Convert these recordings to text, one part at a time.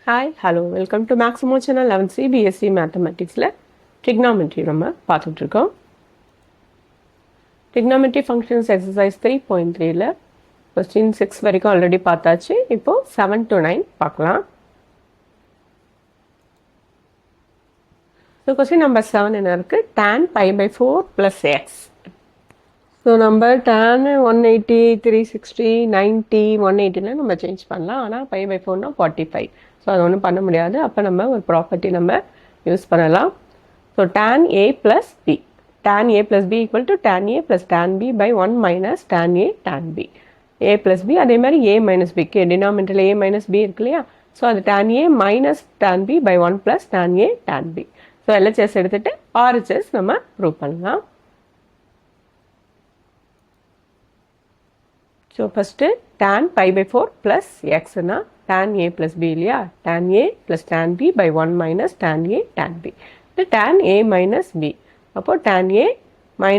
Hi hello welcome to Maximo channel 11C BSc மேத்தமெட்டிக்ஸில் trigonometry நம்ம பார்த்துட்ருக்கோம். ட்ரிக்னாமெட்ரி ஃபங்க்ஷன்ஸ் எக்ஸசைஸ் 3.3ல் கொஸ்டின் 6 வரைக்கும் ஆல்ரெடி பார்த்தாச்சு. இப்போது 7 to 9 பார்க்கலாம். ஸோ கொஸ்டின் நம்பர் 7 என்ன இருக்குது? tan π/4 + x. ஸோ நம்ம tan 180, 360, 90, 180லாம் நம்ம சேஞ்ச் பண்ணலாம். ஆனால் π/4னா 45. ஸோ அது ஒன்றும் பண்ண முடியாது. அப்போ நம்ம ஒரு ப்ராப்பர்ட்டி நம்ம யூஸ் பண்ணலாம். So tan a + b. tan a + b = tan a + tan b by 1 - tan a tan b. a + b அதே மாதிரி a - b க்கு டினாமினேட்டரில் a - b இருக்கு இல்லையா? ஸோ அது tan a - tan b by 1 + tan a tan b. So LHS எடுத்துகிட்டு RHS நம்ம prove பண்ணலாம். So first tan π/4 + xனா tan a + b இல்லையா? tan a + tan b by 1 - tan a tan b. இது tan a - b. அப்போது tan a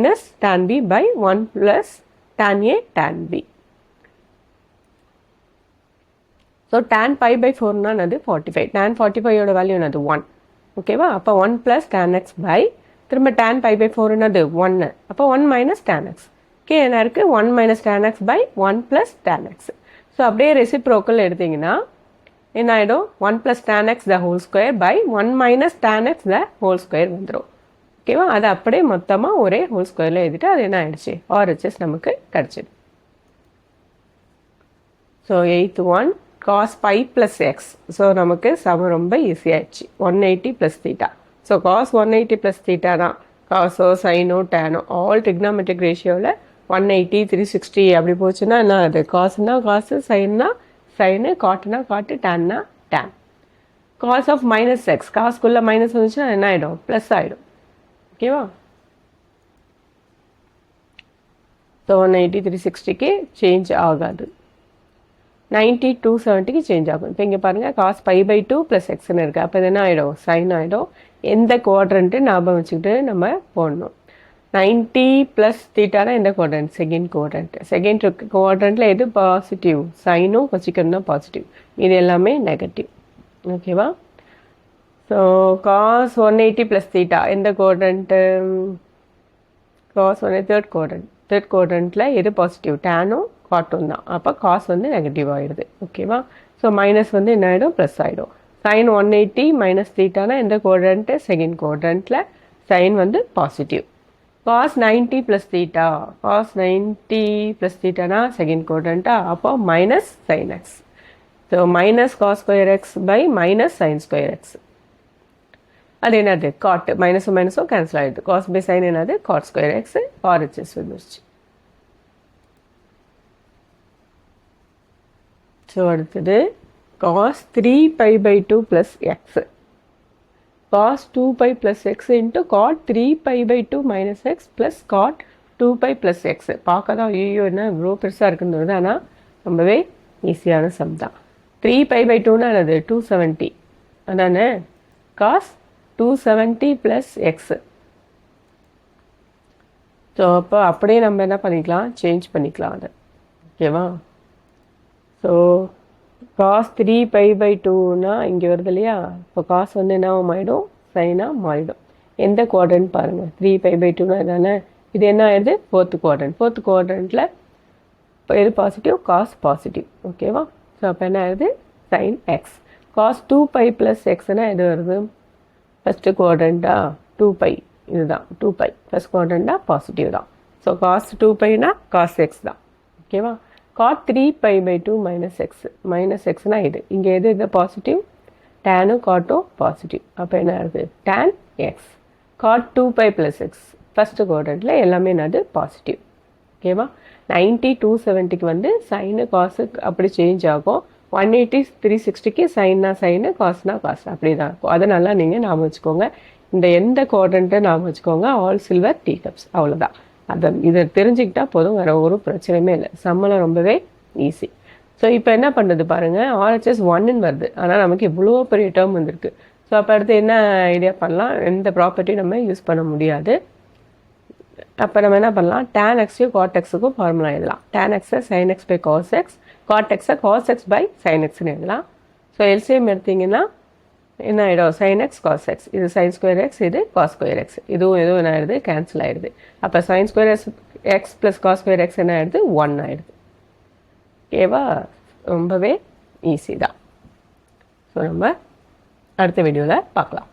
- tan b by 1 + tan a tan b. So tan π/4னா அது 45. tan 45யோட value என்னது? 1. ஓகேவா? அப்போ 1 + tan x by திரும்ப tan π/4 என்னது? 1. அப்போ 1 - tan x. ஓகே, என்ன இருக்குது? 1 - tan x by 1 + tan x. So அப்படியே ரெசிப்ரோக்கல் எடுத்திங்கன்னா என்ன ஆகிடும்? 1 + tan x the whole square by 1 - tan x the whole square வந்துடும். ஓகேவா? அது அப்படியே மொத்தமாக ஒரே ஹோல் ஸ்கொயரில் எழுதிட்டு அது என்ன ஆகிடுச்சு? RHS நமக்கு கிடச்சிது. So 8th one cos π + x. So நமக்கு சம ரொம்ப ஈஸியாகிடுச்சு. 180 + θ. ஸோ cos 180 + θ தான். காஸோ சைனோ டேனோ ஆல் ட்ரிக்னாமெட்ரிக் ரேஷியோவில் 180, 360 அப்படி போச்சுன்னா என்ன? அது காசுனா காசு, சைன்னா சைனு, காட்டுனா காட்டு, டேன்னா டேன். Cos of -x. காசுக்குள்ளே மைனஸ் வந்துச்சுன்னா என்ன ஆகிடும்? ப்ளஸ் ஆகிடும். ஓகேவா? ஸோ 180, 360க்கு சேஞ்ச் ஆகாது. 90, 270க்கு சேஞ்ச் ஆகும். இப்போ இங்கே பாருங்கள், காஸ் π/2 + xன்னு இருக்குது. அப்போ இது என்ன ஆகிடும்? சைன் ஆகிடும். எந்த குவாட்ரண்ட்டு ஞாபகம் வச்சுக்கிட்டு நம்ம போடணும். 90 + θனா எந்த குவாட்ரண்ட்? Second quadrant. செகண்ட் குவாட்ரண்ட்டில் எது பாசிட்டிவ்? சைனும் கொசிக்கணும் தான் பாசிட்டிவ். இது எல்லாமே நெகட்டிவ். ஓகேவா? ஸோ காஸ் 180 + θ எந்த quadrant? Cos third quadrant. Third குவாட்ரண்ட்டில் எது பாசிட்டிவ்? டேனும் காட்டும் தான். அப்போ காஸ் வந்து நெகட்டிவ் ஆகிடுது. ஓகேவா? ஸோ மைனஸ் வந்து என்ன ஆகிடும்? ப்ளஸ் ஆகிடும். சைன் 180 - θனா எந்த குவாட்ரண்ட்டு? செகண்ட் குவாட்ரண்ட்டில் சைன் வந்து பாசிட்டிவ். காஸ் 90 + θ. காஸ் 90 + θனா செகண்ட் குவாட்ரண்ட்டா? அப்போ minus sine x. So -cos² x by -sin² x. அது என்னது? காட். மைனஸும் மைனஸும் கேன்சல் ஆகிடுது. காஸ் பை சைன் என்னது? cot² x. RHS வந்துருச்சு. ஸோ அடுத்தது cos 3π/2 + x. cos 2π + x into cot 3π/2 - x plus cot 2π + x. பார்க்க தான் ஐயோ என்ன இவ்வளோ பெருசாக இருக்குன்னு, ஆனால் ரொம்பவே ஈஸியான சம் தான். 3π/2னா என்னது? 270 அதானே? cos 270 + x. ஸோ அப்போ அப்படியே நம்ம என்ன பண்ணிக்கலாம்? சேஞ்ச் பண்ணிக்கலாம் அதை. ஓகேவா? ஸோ காஸ் 3π/2னா இங்கே வருது இல்லையா? இப்போ காஸ் வந்து என்ன ஆகிடும்? சைனாக மாறிடும். எந்த குவாட்ரண்ட் பாருங்கள்? 3π/2னா தானே? இது என்ன ஆயிடுது? Fourth quadrant. ஃபோர்த்து குவாட்ரண்ட்டில் இப்போ எது பாசிட்டிவ்? Cos positive. ஓகேவா? ஸோ அப்போ என்ன ஆயிடுது? Sine x. காஸ் 2π + xனா எது வருது? ஃபஸ்ட்டு குவாட்ரண்ட்டா? 2π. இதுதான் 2π. ஃபஸ்ட் குவாட்ரண்ட்டா? பாசிட்டிவ் தான். ஸோ காஸ் 2πனா காஸ் எக்ஸ் தான். ஓகேவா? cot 3π/2 - x. -xனா இது. இங்கே எது இது பாசிட்டிவ்? டேனும் காட்டும் பாசிட்டிவ். அப்போ என்ன ஆகுது? tan x. cot 2π + x. First குவாட்ரண்ட்டில் எல்லாமே என்னது? பாசிட்டிவ். ஓகேவா? 90, 270க்கு வந்து சைனு காசு அப்படி சேஞ்ச் ஆகும். 180, 360க்கு சைன்னா சைனு, காசுனா காசு அப்படி தான் இருக்கும். அதனால நீங்கள் ஞாபகம் வச்சுக்கோங்க. இந்த எந்த குவாட்ரண்ட்டை ஞாபகம் வச்சுக்கோங்க. All silver tea cups. அவ்வளோதான். இதை தெரிஞ்சுக்கிட்டால் போதும். வேறு ஒரு பிரச்சனையுமே இல்லை. சம்பளம் ரொம்பவே ஈஸி. ஸோ இப்போ என்ன பண்ணுறது பாருங்கள். RHS 1ன்னு வருது. ஆனால் நமக்கு இவ்வளோ பெரிய டேர்ம் வந்திருக்கு. ஸோ அப்போ அடுத்து என்ன ஐடியா பண்ணலாம்? எந்த ப்ராப்பர்ட்டி நம்ம யூஸ் பண்ண முடியாது. அப்போ நம்ம என்ன பண்ணலாம்? tan x-க்கும் cot x-க்கும் ஃபார்முலா எழுதலாம். tan x sin x by cos x, cot x cos x by sin xன்னு எழுதலாம். ஸோ எல்சிஎம் எடுத்தீங்கன்னா என்ன ஆகிடும், sin x cos x, இது sin ஸ்கொயர் எக்ஸ், இது cos ஸ்கொயர் எக்ஸ், இதுவும் என்ன ஆகிடுது, கேன்சல் ஆகிடுது. அப்போ sin square X plus cos square X என்ன ஆகிடுது, 1 ஆகிடுது. ஓகேவா? ரொம்பவே ஈஸி தான். ஸோ நம்ம அடுத்த வீடியோவில் பார்க்கலாம்.